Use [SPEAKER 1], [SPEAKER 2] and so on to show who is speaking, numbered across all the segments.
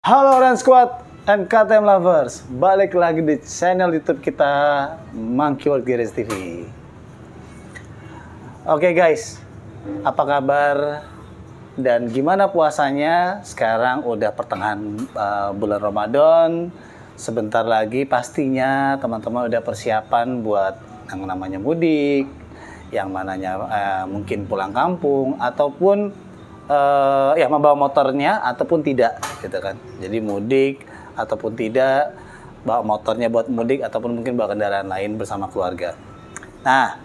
[SPEAKER 1] Halo Orange Squad and KTM Lovers, balik lagi di channel YouTube kita Monkey World Garage TV. Oke guys, apa kabar dan gimana puasanya? Sekarang udah pertengahan bulan Ramadan, sebentar lagi pastinya teman-teman udah persiapan buat yang namanya mudik, yang mananya mungkin pulang kampung ataupun ya membawa motornya ataupun tidak gitu kan. Jadi mudik ataupun tidak, bawa motornya buat mudik ataupun mungkin bawa kendaraan lain bersama keluarga. Nah,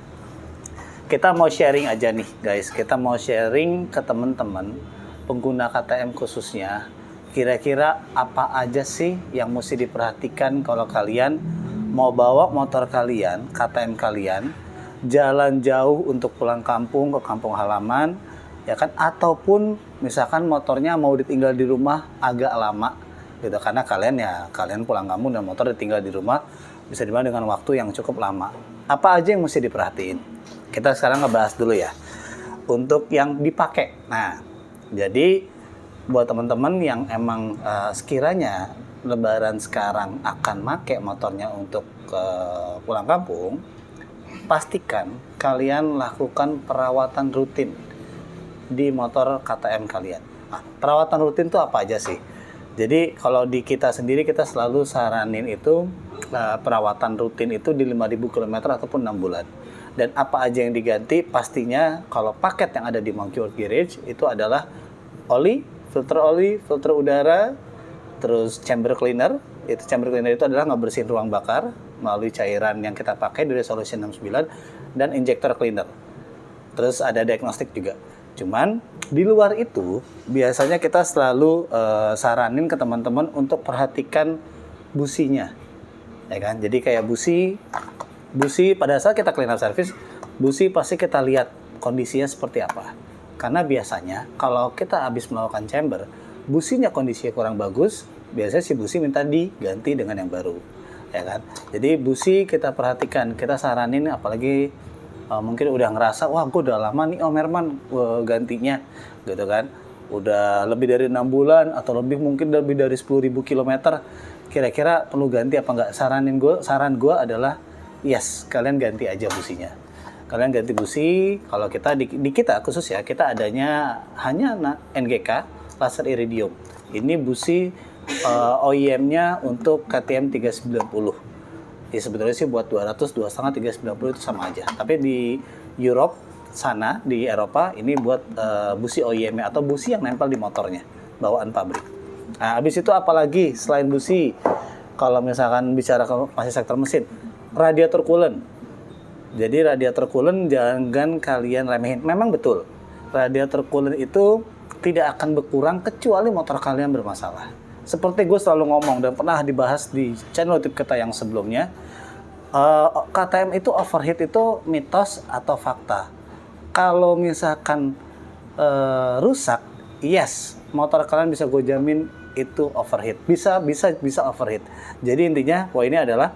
[SPEAKER 1] kita mau sharing aja nih guys. Kita mau sharing ke teman-teman pengguna KTM khususnya. Kira-kira apa aja sih yang mesti diperhatikan kalau kalian mau bawa motor kalian, KTM kalian, jalan jauh untuk pulang kampung ke kampung halaman, ya kan, ataupun misalkan motornya mau ditinggal di rumah agak lama gitu, karena kalian pulang kampung dan motor ditinggal di rumah bisa dibilang dengan waktu yang cukup lama. Apa aja yang mesti diperhatiin? Kita sekarang ngebahas dulu ya untuk yang dipakai. Nah, jadi buat teman-teman yang emang sekiranya lebaran sekarang akan make motornya untuk pulang kampung, pastikan kalian lakukan perawatan rutin di motor KTM kalian. Nah, perawatan rutin itu apa aja sih? Jadi kalau di kita sendiri kita selalu saranin itu perawatan rutin itu di 5.000 km ataupun 6 bulan. Dan apa aja yang diganti pastinya kalau paket yang ada di Monkey World Garage itu adalah oli, filter udara, terus chamber cleaner. Itu chamber cleaner itu adalah ngebersihin ruang bakar melalui cairan yang kita pakai dari Solution 69 dan injector cleaner. Terus ada diagnostik juga. Cuman di luar itu biasanya kita selalu saranin ke teman-teman untuk perhatikan businya, ya kan? Jadi kayak busi pada saat kita clean up service, busi pasti kita lihat kondisinya seperti apa. Karena biasanya kalau kita habis melakukan chamber, businya kondisinya kurang bagus, biasanya si busi minta diganti dengan yang baru, ya kan? Jadi busi kita perhatikan, kita saranin apalagi mungkin udah ngerasa, wah gue udah lama nih Om Herman gantinya gitu kan, udah lebih dari 6 bulan atau mungkin lebih dari 10.000 km, kira-kira perlu ganti apa enggak? Saran gue adalah yes, kalian ganti aja businya. Kalian ganti busi. Kalau kita di kita khusus ya, kita adanya hanya NGK laser iridium. Ini busi OEM-nya untuk KTM 390. Ya sebetulnya sih buat 200, 2,5, 390 itu sama aja. Tapi di Europe sana, di Eropa, ini buat busi OEM atau busi yang nempel di motornya, bawaan pabrik. Nah, habis itu apalagi selain busi, kalau misalkan bicara masih sektor mesin, radiator coolant. Jadi radiator coolant jangan kalian remehin. Memang betul, radiator coolant itu tidak akan berkurang kecuali motor kalian bermasalah. Seperti gue selalu ngomong dan pernah dibahas di channel YouTube kita yang sebelumnya, KTM itu overheat itu mitos atau fakta? Kalau misalkan rusak, yes, motor kalian bisa gue jamin itu overheat. Bisa overheat. Jadi intinya poinnya adalah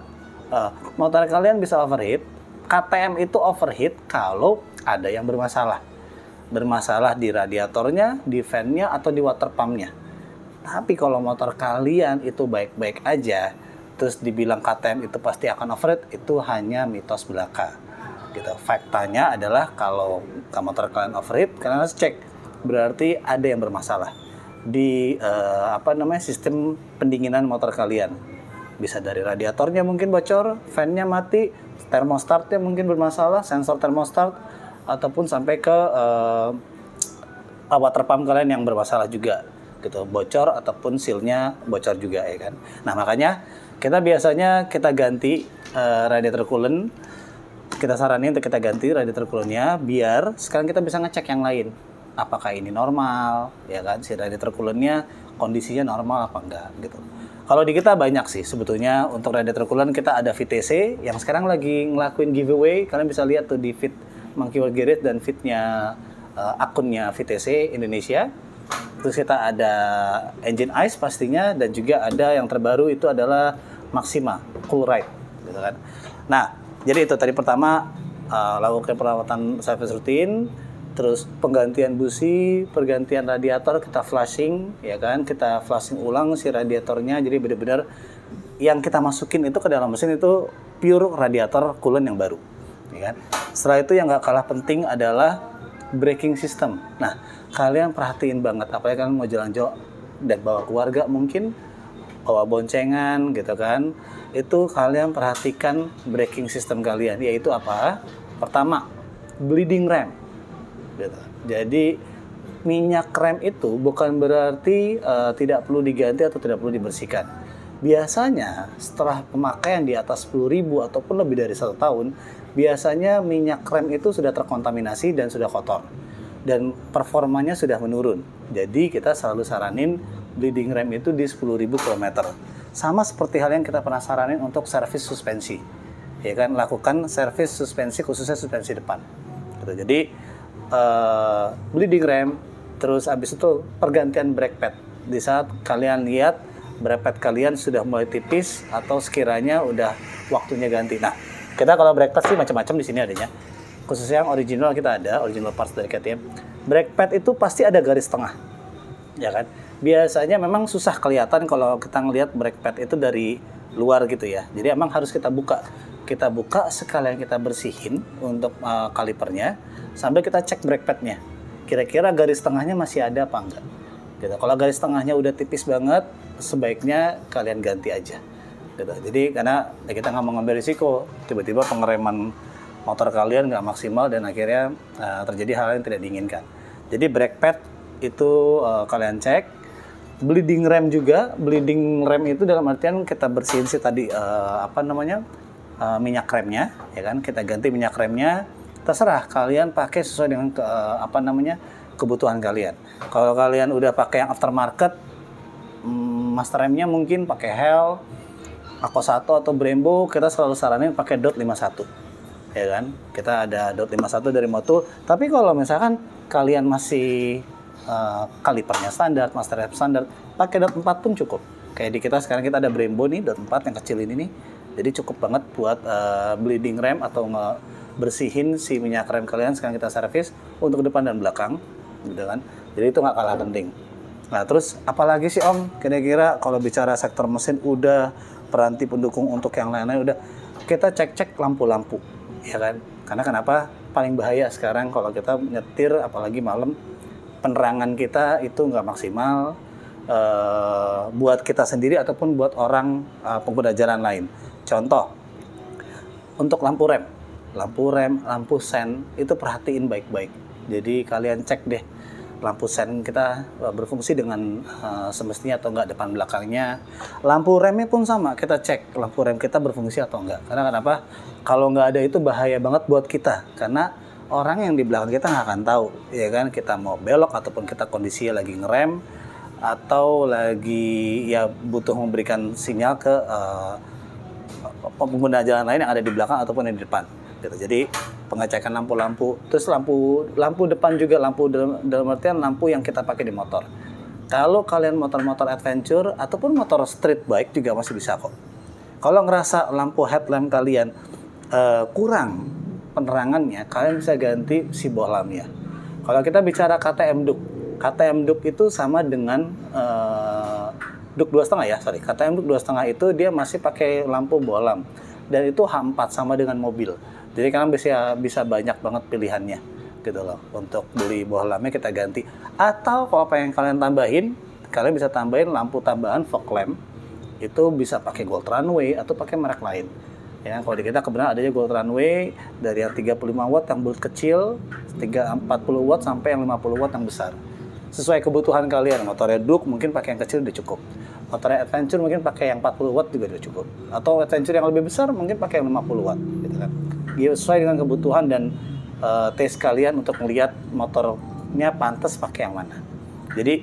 [SPEAKER 1] motor kalian bisa overheat. KTM itu overheat kalau ada yang bermasalah. Bermasalah di radiatornya, di fan-nya, atau di water pump-nya. Tapi kalau motor kalian itu baik-baik aja, terus dibilang KTM itu pasti akan overheat, itu hanya mitos belaka. Gitu. Faktanya adalah kalau motor kalian overheat, kalian harus cek. Berarti ada yang bermasalah di sistem pendinginan motor kalian. Bisa dari radiatornya mungkin bocor, fan-nya mati, termostatnya mungkin bermasalah, sensor termostat, ataupun sampai ke water pump kalian yang bermasalah juga. Gitu, bocor ataupun sealnya bocor juga, ya kan. Nah makanya kita biasanya ganti radiator coolant. Kita saranin untuk kita ganti radiator coolantnya biar sekarang kita bisa ngecek yang lain, apakah ini normal, ya kan, si radiator coolantnya kondisinya normal apa enggak gitu. Kalau di kita banyak sih sebetulnya untuk radiator coolant. Kita ada VTC yang sekarang lagi ngelakuin giveaway, kalian bisa lihat tuh di feed Monkey World Garage dan feednya akunnya VTC Indonesia. Terus kita ada engine ice pastinya, dan juga ada yang terbaru itu adalah Maxima Cool Ride gitu kan. Nah, jadi itu tadi pertama lakukan perawatan service rutin, terus penggantian busi, pergantian radiator kita flushing, ya kan? Kita flushing ulang si radiatornya, jadi benar-benar yang kita masukin itu ke dalam mesin itu pure radiator coolant yang baru, ya kan? Setelah itu yang nggak kalah penting adalah braking system. Nah, kalian perhatiin banget, apalagi kalian mau jalan jauh dan bawa keluarga mungkin, bawa boncengan gitu kan, itu kalian perhatikan braking system kalian, yaitu apa? Pertama, bleeding rem. Gitu. Jadi minyak rem itu bukan berarti tidak perlu diganti atau tidak perlu dibersihkan. Biasanya setelah pemakaian di atas 10.000 ataupun lebih dari 1 tahun, biasanya minyak rem itu sudah terkontaminasi dan sudah kotor dan performanya sudah menurun. Jadi kita selalu saranin bleeding rem itu di 10.000 km. Sama seperti hal yang kita pernah saranin untuk servis suspensi, ya kan, lakukan servis suspensi khususnya suspensi depan. Gitu. Jadi bleeding rem, terus habis itu pergantian brake pad. Di saat kalian lihat brake pad kalian sudah mulai tipis atau sekiranya udah waktunya ganti. Nah, kita kalau brake pad sih macam-macam di sini adanya. Khususnya yang original kita ada, original parts dari KTM. Brake pad itu pasti ada garis tengah, ya kan? Biasanya memang susah kelihatan kalau kita ngelihat brake pad itu dari luar gitu ya. Jadi emang harus kita buka. Kita buka sekalian kita bersihin untuk kalipernya sambil kita cek brake padnya. Kira-kira garis tengahnya masih ada apa enggak? Gitu. Kalau garis tengahnya udah tipis banget, sebaiknya kalian ganti aja. Gitu. Jadi karena kita nggak mau ngambil risiko, tiba-tiba pengereman motor kalian nggak maksimal dan akhirnya terjadi hal yang tidak diinginkan. Jadi brake pad itu kalian cek. Bleeding rem juga, bleeding rem itu dalam artian kita bersihin sih tadi minyak remnya, ya kan? Kita ganti minyak remnya. Terserah kalian pakai sesuai dengan kebutuhan kalian. Kalau kalian udah pakai yang aftermarket, master remnya mungkin pakai Hell, Ako 1 atau Brembo, kita selalu saranin pakai dot 51. Ya kan? Kita ada dot 51 dari Motul. Tapi kalau misalkan kalian masih kalipernya standar, master rem standar, pakai dot 4 pun cukup. Kayak di kita sekarang kita ada Brembo nih, dot 4 yang kecil ini nih. Jadi cukup banget buat bleeding rem atau bersihin si minyak rem kalian sekarang kita servis untuk depan dan belakang, gitu kan. Jadi itu nggak kalah penting. Nah terus apalagi sih Om, kira-kira kalau bicara sektor mesin udah, peranti pendukung untuk yang lain-lain udah, kita cek-cek lampu-lampu, ya kan. Karena kenapa? Paling bahaya sekarang kalau kita nyetir apalagi malam, penerangan kita itu nggak maksimal buat kita sendiri ataupun buat orang pengguna jalan lain. Contoh, untuk lampu rem, lampu sen itu perhatiin baik-baik. Jadi kalian cek deh lampu sen kita berfungsi dengan semestinya atau enggak depan belakangnya. Lampu remnya pun sama, kita cek lampu rem kita berfungsi atau enggak. Karena kenapa? Kalau nggak ada itu bahaya banget buat kita. Karena orang yang di belakang kita nggak akan tahu, ya kan, kita mau belok ataupun kita kondisinya lagi ngerem atau lagi ya butuh memberikan sinyal ke pengguna jalan lain yang ada di belakang ataupun yang di depan. Gitu. Jadi pengecekan lampu-lampu, terus lampu depan juga, lampu dalam artian lampu yang kita pakai di motor. Kalau kalian motor-motor adventure ataupun motor street bike juga masih bisa kok. Kalau ngerasa lampu headlamp kalian kurang penerangannya, kalian bisa ganti si bohlamnya. Kalau kita bicara KTM Duke itu sama dengan Duke 2,5 ya, KTM Duke 2,5 itu dia masih pakai lampu bohlam dan itu H4 sama dengan mobil. Jadi kalian bisa banyak banget pilihannya gitu loh. Untuk beli bohlamnya kita ganti. Atau kalau pengen kalian tambahin, kalian bisa tambahin lampu tambahan fog lamp. Itu bisa pakai Gold Runway atau pakai merek lain. Ya, kalau di kita kebetulan adanya Gold Runway dari yang 35 watt yang bulat kecil, 40 watt sampai yang 50 watt yang besar. Sesuai kebutuhan kalian. Motornya Duke mungkin pakai yang kecil udah cukup. Motornya Adventure mungkin pakai yang 40 watt juga udah cukup. Atau Adventure yang lebih besar mungkin pakai yang 50 watt gitu kan. Sesuai dengan kebutuhan dan taste kalian untuk melihat motornya pantas pakai yang mana. Jadi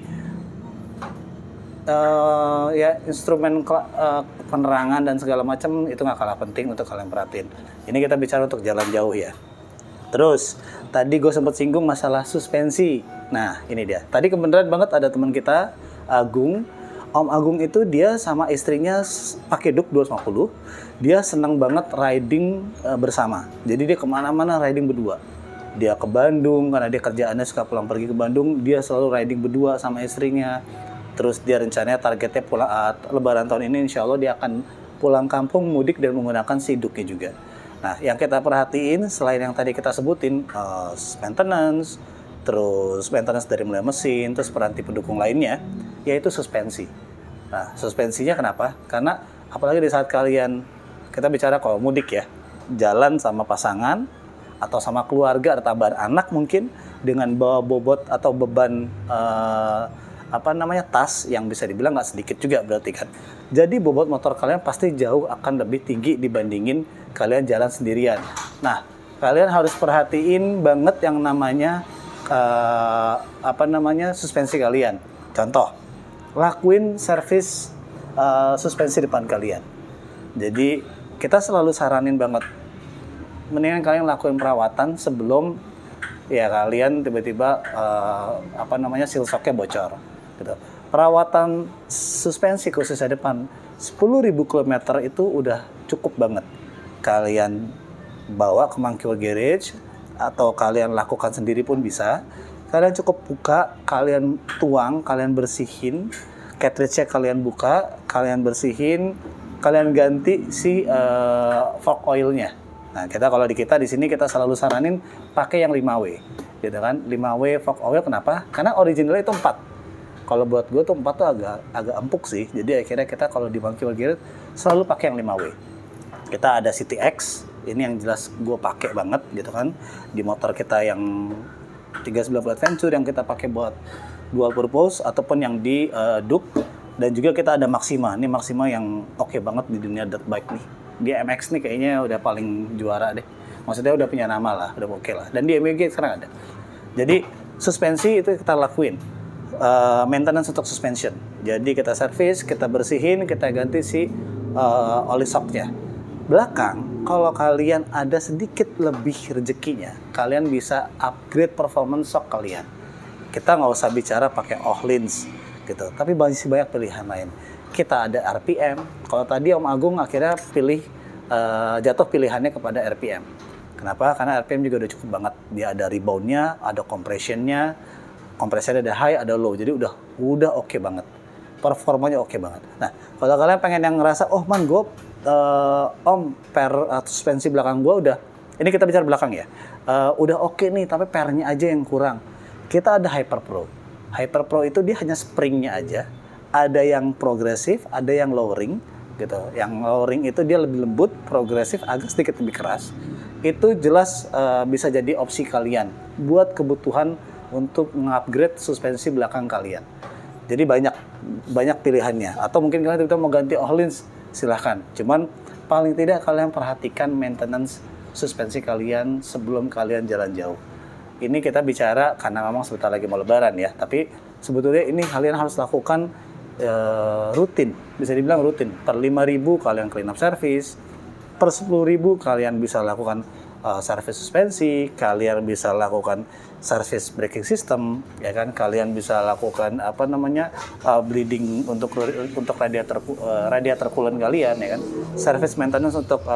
[SPEAKER 1] ya instrumen penerangan dan segala macam itu nggak kalah penting untuk kalian perhatiin. Ini kita bicara untuk jalan jauh ya. Terus tadi gue sempat singgung masalah suspensi. Nah ini dia. Tadi kebenaran banget ada teman kita Agung. Om Agung itu dia sama istrinya pakai Duke 250. Dia senang banget riding bersama. Jadi dia kemana-mana riding berdua. dia ke Bandung, karena dia kerjaannya suka pulang pergi ke Bandung, dia selalu riding berdua sama istrinya. Terus dia rencananya targetnya Lebaran tahun ini insya Allah dia akan pulang kampung, mudik dan menggunakan siduknya juga. Nah, yang kita perhatiin selain yang tadi kita sebutin, maintenance, terus maintenance dari mulai mesin, terus peranti pendukung lainnya, yaitu suspensi. Nah, suspensinya kenapa? Karena apalagi di saat kalian, kita bicara kalau mudik ya, jalan sama pasangan, atau sama keluarga, ada tambahan anak mungkin, dengan bawa bobot atau beban tas yang bisa dibilang nggak sedikit juga berarti kan. Jadi bobot motor kalian pasti jauh akan lebih tinggi dibandingin kalian jalan sendirian. Nah, kalian harus perhatiin banget yang namanya suspensi kalian. Contoh, lakuin servis suspensi depan kalian. Jadi kita selalu saranin banget, mendingan kalian lakuin perawatan sebelum ya kalian tiba-tiba seal shocknya bocor gitu. Perawatan suspensi khususnya depan 10.000 km itu udah cukup banget. Kalian bawa ke Mangkil Garage atau kalian lakukan sendiri pun bisa. Kalian cukup buka, kalian tuang, kalian bersihin, cartridge-nya kalian buka, kalian bersihin, kalian ganti si fork oil-nya. Nah, kalau di sini kita selalu saranin pakai yang 5W, gitu kan? 5W fork oil kenapa? Karena originalnya itu 4. Kalau buat gue tuh 4 tuh agak empuk sih. Jadi akhirnya kita kalau di Monkey Gear selalu pakai yang 5W. Kita ada CTX, ini yang jelas gue pakai banget, gitu kan? Di motor kita yang 390 Adventure yang kita pakai buat dual purpose ataupun yang di Duke, dan juga kita ada Maxima. Ini Maxima yang oke banget di dunia dirt bike nih. Di MX nih kayaknya udah paling juara deh. Maksudnya udah punya nama lah, udah oke lah. Dan di MWG sekarang ada. Jadi suspensi itu kita lakuin. Maintenance untuk suspension. Jadi kita servis, kita bersihin, kita ganti si oli shocknya. Belakang, kalau kalian ada sedikit lebih rezekinya, kalian bisa upgrade performance shock kalian. Kita nggak usah bicara pakai Öhlins gitu, tapi masih banyak pilihan lain. Kita ada RPM. Kalau tadi Om Agung akhirnya jatuh pilihannya kepada RPM. Kenapa? Karena RPM juga udah cukup banget. Dia ada reboundnya, ada compressionnya. Kompresinya ada high, ada low. Jadi udah oke banget. Performanya oke banget. Nah, kalau kalian pengen yang ngerasa, oh man, gue suspensi belakang gue udah, ini kita bicara belakang ya, udah oke nih, tapi pernya aja yang kurang. Kita ada Hyper Pro. Hyper Pro itu dia hanya springnya aja. Ada yang progresif, ada yang lowering gitu. Yang lowering itu dia lebih lembut, progresif agak sedikit lebih keras. Itu jelas bisa jadi opsi kalian buat kebutuhan untuk mengupgrade suspensi belakang kalian. Jadi banyak pilihannya. Atau mungkin kalian tiba-tiba mau ganti Öhlins, silahkan. Cuman paling tidak kalian perhatikan maintenance suspensi kalian sebelum kalian jalan jauh. Ini kita bicara karena memang sebentar lagi mau lebaran ya. Tapi sebetulnya ini kalian harus lakukan rutin, bisa dibilang rutin. Per 5.000 kalian clean up service, per 10.000 kalian bisa lakukan service suspensi, kalian bisa lakukan service braking system, ya kan? Kalian bisa lakukan bleeding untuk radiator coolant kalian, ya kan? Service maintenance untuk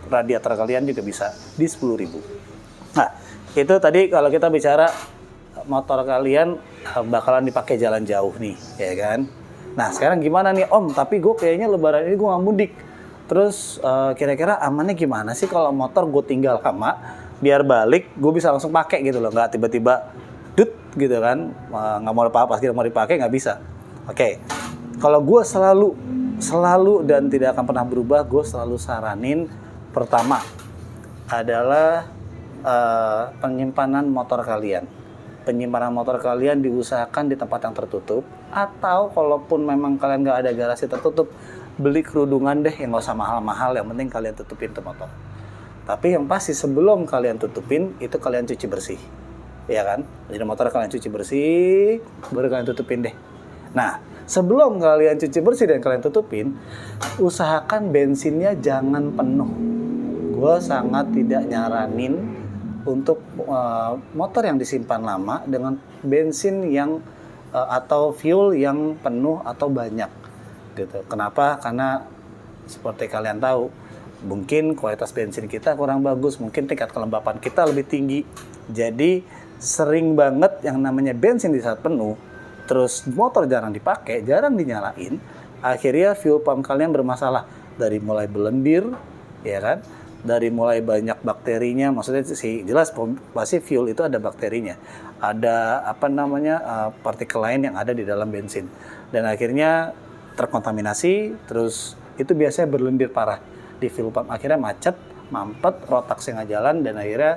[SPEAKER 1] radiator kalian juga bisa di 10.000. Nah, itu tadi kalau kita bicara motor kalian bakalan dipakai jalan jauh nih, ya kan? Nah, sekarang gimana nih Om? Tapi gue kayaknya lebaran ini gue nggak mudik. Terus kira-kira amannya gimana sih kalau motor gue tinggal lama, biar balik gue bisa langsung pakai gitu loh, nggak tiba-tiba gitu kan, nggak mau lepas gitu mau dipakai nggak bisa. Oke. Kalau gue selalu dan tidak akan pernah berubah, gue selalu saranin pertama adalah penyimpanan motor kalian. Penyimpanan motor kalian diusahakan di tempat yang tertutup, atau kalaupun memang kalian nggak ada garasi tertutup, beli kerudungan deh yang nggak usah mahal-mahal, yang penting kalian tutupin tuh motor. Tapi yang pasti sebelum kalian tutupin itu kalian cuci bersih, ya kan? Jadi motor kalian cuci bersih, baru kalian tutupin deh. Nah, sebelum kalian cuci bersih dan kalian tutupin, usahakan bensinnya jangan penuh. Gue sangat tidak nyaranin untuk motor yang disimpan lama dengan bensin yang atau fuel yang penuh atau banyak gitu. Kenapa? Karena seperti kalian tahu, mungkin kualitas bensin kita kurang bagus, mungkin tingkat kelembapan kita lebih tinggi, Jadi sering banget yang namanya bensin di saat penuh, terus motor jarang dipakai, jarang dinyalain, akhirnya fuel pump kalian bermasalah. Dari mulai berlendir, ya kan? Dari mulai banyak bakterinya, maksudnya sih jelas pasti fuel itu ada bakterinya. Ada partikel lain yang ada di dalam bensin. Dan akhirnya terkontaminasi, terus itu biasanya berlendir parah di fuel pump. Akhirnya macet, mampet, rotaksnya nggak jalan, dan akhirnya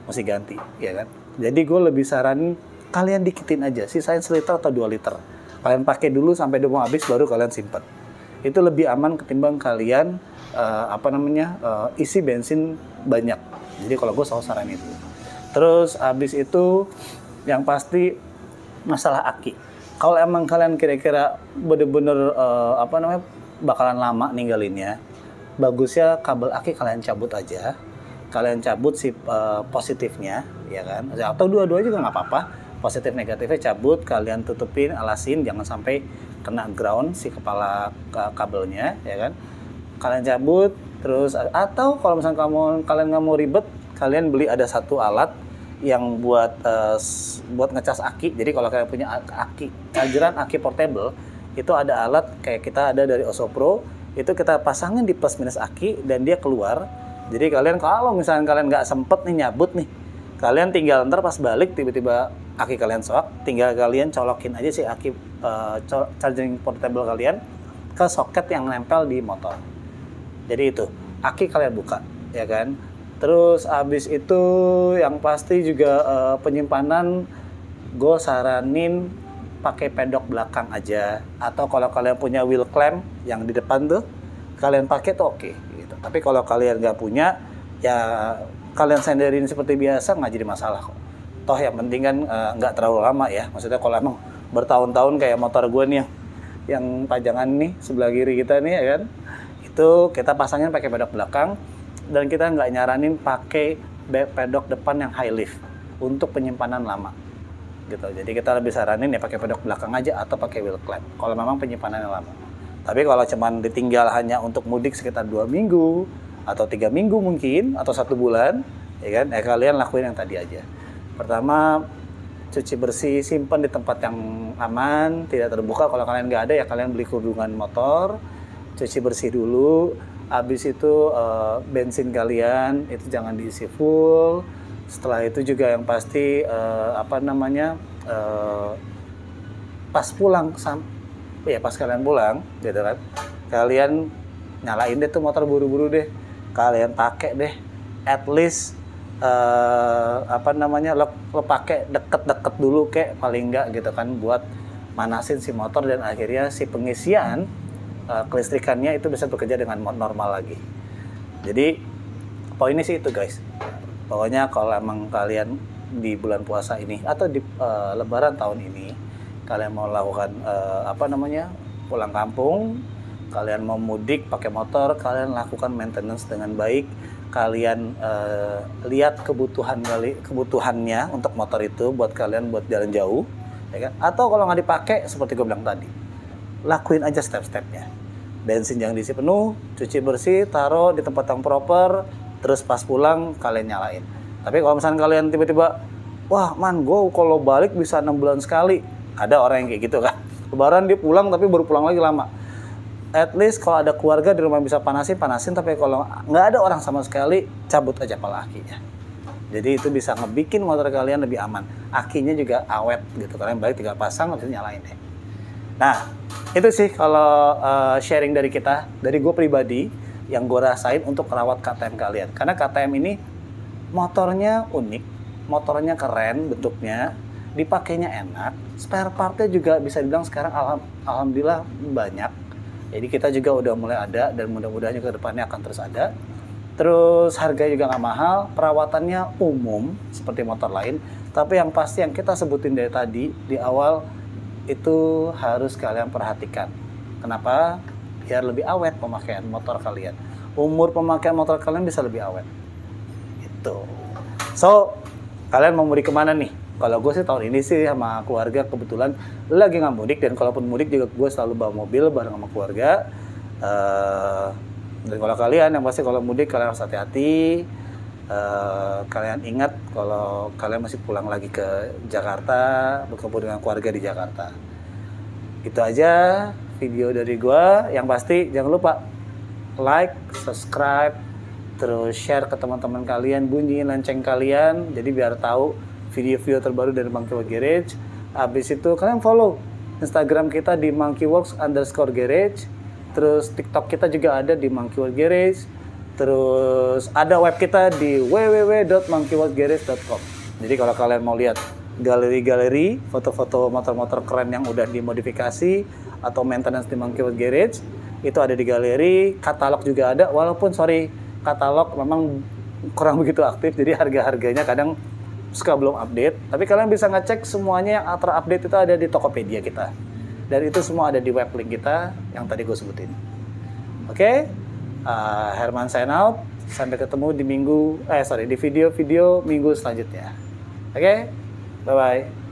[SPEAKER 1] mesti ganti, ya kan? Jadi gue lebih saranin kalian dikitin aja, sisain 1 liter atau 2 liter. Kalian pakai dulu sampai dia mau habis, baru kalian simpan. Itu lebih aman ketimbang kalian isi bensin banyak. Jadi kalau gue selalu saran itu. Terus habis itu yang pasti masalah aki. Kalau emang kalian kira-kira bener-bener bakalan lama ninggalinnya, bagusnya kabel aki kalian cabut aja. Kalian cabut si positifnya, ya kan? Atau dua-duanya juga nggak apa-apa. Positif negatifnya cabut, kalian tutupin, alasin, jangan sampai kena ground si kepala kabelnya, ya kan? Kalian cabut, terus atau kalau misalnya kalian nggak mau ribet, kalian beli ada satu alat yang buat ngecas aki. Jadi kalau kalian punya aki, chargeran aki portable, itu ada alat kayak kita ada dari Osopro, itu kita pasangin di plus minus aki dan dia keluar. Jadi kalian kalau misalnya kalian nggak sempet nih nyabut nih, kalian tinggal ntar pas balik tiba-tiba aki kalian soak, tinggal kalian colokin aja si aki charging portable kalian ke soket yang nempel di motor. Jadi itu, aki kalian buka, ya kan? Terus abis itu yang pasti juga penyimpanan, gue saranin pakai pedok belakang aja. Atau kalau kalian punya wheel clamp yang di depan tuh, kalian pakai tuh oke. Gitu. Tapi kalau kalian nggak punya, ya kalian senderin seperti biasa, nggak jadi masalah kok. Toh yang penting kan nggak terlalu lama ya. Maksudnya kalau emang bertahun-tahun kayak motor gue nih yang pajangan nih sebelah kiri kita nih, ya kan, itu kita pasangin pakai pedok belakang, dan kita nggak nyaranin pakai pedok depan yang high lift untuk penyimpanan lama gitu. Jadi kita lebih saranin ya pakai pedok belakang aja atau pakai wheel clamp kalau memang penyimpanannya lama. Tapi kalau cuman ditinggal hanya untuk mudik sekitar 2 minggu atau 3 minggu mungkin atau 1 bulan, ya kan, kalian lakuin yang tadi aja. Pertama, cuci bersih, simpan di tempat yang aman, tidak terbuka. Kalau kalian nggak ada ya kalian beli kurungan motor, cuci bersih dulu. Habis itu bensin kalian itu jangan diisi full. Setelah itu juga yang pasti pas pulang, pas kalian pulang, gitu kan, kalian nyalain deh tuh motor buru-buru deh. Kalian pakai deh, at least lo pakai deket-deket dulu kayak paling enggak gitu kan, buat manasin si motor dan akhirnya si pengisian kelistrikannya itu bisa bekerja dengan normal lagi. Jadi poinnya sih itu guys. Pokoknya kalau emang kalian di bulan puasa ini atau di lebaran tahun ini kalian mau lakukan pulang kampung, kalian mau mudik pakai motor, kalian lakukan maintenance dengan baik. Kalian lihat kebutuhannya untuk motor itu buat kalian buat jalan jauh, ya kan? Atau kalau nggak dipakai seperti gue bilang tadi, lakuin aja step-stepnya. Bensin jangan diisi penuh, cuci bersih, taruh di tempat yang proper, terus pas pulang kalian nyalain. Tapi kalau misalnya kalian tiba-tiba, wah man, gue kalau balik bisa 6 bulan sekali, ada orang yang kayak gitu kan. Lebaran dia pulang tapi baru pulang lagi lama. At least kalau ada keluarga di rumah bisa panasin, tapi kalau nggak ada orang sama sekali, cabut aja pala akinya. Jadi itu bisa ngebikin motor kalian lebih aman. Akinya juga awet gitu, kalian balik tinggal pasang, habis itu nyalain deh. Nah, itu sih kalau sharing dari kita, dari gue pribadi, yang gue rasain untuk merawat KTM kalian. Karena KTM ini motornya unik, motornya keren bentuknya, dipakainya enak, spare partnya juga bisa dibilang sekarang alhamdulillah banyak. Jadi kita juga udah mulai ada dan mudah-mudahan juga ke depannya akan terus ada. Terus harganya juga nggak mahal, perawatannya umum seperti motor lain. Tapi yang pasti yang kita sebutin dari tadi di awal itu harus kalian perhatikan. Kenapa? Biar lebih awet pemakaian motor kalian. Umur pemakaian motor kalian bisa lebih awet. Itu. So, kalian mau mudik kemana nih? Kalau gue sih tahun ini sih sama keluarga kebetulan lagi nggak mudik, dan kalaupun mudik juga gue selalu bawa mobil bareng sama keluarga. Dan kalau kalian yang pasti kalau mudik kalian harus hati-hati, Kalian ingat kalau kalian masih pulang lagi ke Jakarta, berkumpul dengan keluarga di Jakarta. Itu aja video dari gua. Yang pasti jangan lupa like, subscribe, terus share ke teman-teman kalian, bunyiin lonceng kalian, jadi biar tahu video-video terbaru dari Monkey World Garage. Habis itu kalian follow Instagram kita di monkeyworks_garage, terus TikTok kita juga ada di Monkey World Garage, terus ada web kita di www.monkeyworldgarage.com. Jadi kalau kalian mau lihat galeri-galeri foto-foto motor-motor keren yang udah dimodifikasi atau maintenance di Monkey World Garage, itu ada di galeri. Katalog juga ada, walaupun katalog memang kurang begitu aktif, jadi harga-harganya kadang suka belum update. Tapi kalian bisa ngecek semuanya yang terupdate itu ada di Tokopedia kita. Dan itu semua ada di web link kita yang tadi gue sebutin. Oke, Herman sign out. Sampai ketemu di video-video minggu selanjutnya. Oke, bye-bye.